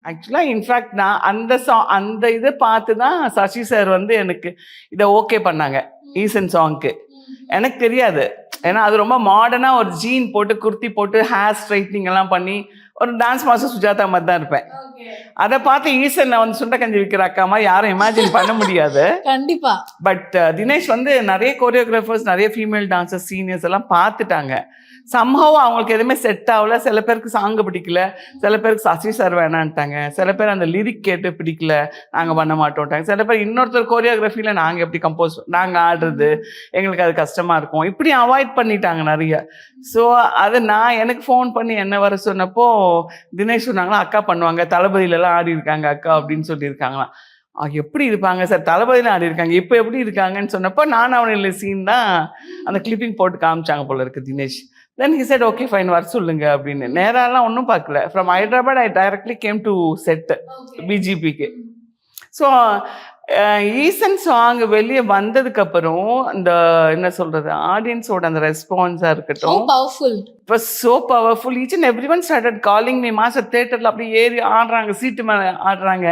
ஆக்சுவலா இன்ஃபேக்ட் நான் அந்த இத பார்த்து தான் சசி சார் வந்து எனக்கு இத ஓகே பண்ணாங்க. ஈசன் சாங்க்கு. எனக்கு தெரியாது. ஏன்னா அது ரொம்ப மாடர்னா ஒரு ஜீன் போட்டு, குர்த்தி போட்டு, ஹேர் ஸ்ட்ரைட்னிங் எல்லாம் பண்ணி, ஒரு டான்ஸ் மாஸ்டர் சுஜாதா மாரி தான் இருப்பேன். அத பார்த்து ஈசன்ல வந்து சுண்ட கஞ்சி விக்கிற அக்கா மாரி யாரும் இமேஜின் பண்ண முடியாது. கண்டிப்பா. பட் தினேஷ் வந்து நெறைய கோரியோகிராஃபர்ஸ், நெறைய ஃபீமேல் டான்சர்ஸ், சீனியர்ஸ் எல்லாம் பார்த்துட்டாங்க. சம்ஹவ் அவங்களுக்கு எதுவுமே செட் ஆகல. சில பேருக்கு சாங் பிடிக்கல. சில பேருக்கு சசி சார் வேணான்ட்டாங்க. சில பேர் அந்த லிரிக் கேட்டு பிடிக்கல. நாங்க பண்ண மாட்டோம்ட்டாங்க. சில பேர் இன்னொருத்தர் கோரியோகிராஃபில நாங்க எப்படி நாங்க ஆடுறது, எங்களுக்கு அது கஷ்டமா இருக்கும். இப்படி அவாய்ட் பண்ணிட்டாங்க நெறைய. ஸோ அது எனக்கு ஃபோன் பண்ணி என்ன வர சொன்னப்போ, தினேஷ் சொன்னாங்களா, அக்கா பண்ணுவாங்க. தளபதியிலலாம் ஆடியிருக்காங்க அக்கா அப்படின்னு சொல்லியிருக்காங்களாம். எப்படி இருப்பாங்க சார்? தளபதியில ஆடியிருக்காங்க. இப்ப எப்படி இருக்காங்கன்னு சொன்னப்போ, நான் அவனில் சீன் தான் அந்த கிளிப்பிங் போட்டு காமிச்சாங்க போல இருக்கு Dinesh. Then he said okay fine வர சொல்லுங்க அப்படின்னு. நேராலாம் ஒன்றும் பார்க்கல. From Hyderabad I directly came to set பிஜிபிக்கு. ஸோ ஈசன் சாங் வெளியே வந்ததுக்கு அப்புறம் இந்த என்ன சொல்றது, ஆடியன்ஸோட அந்த ரெஸ்பான்ஸா இருக்கட்டும், it was so powerful. Each and every one started calling me. Master தியேட்டர்ல அப்படியே ஏறி ஆடுறாங்க, சீட்டு மேலே ஆடுறாங்க.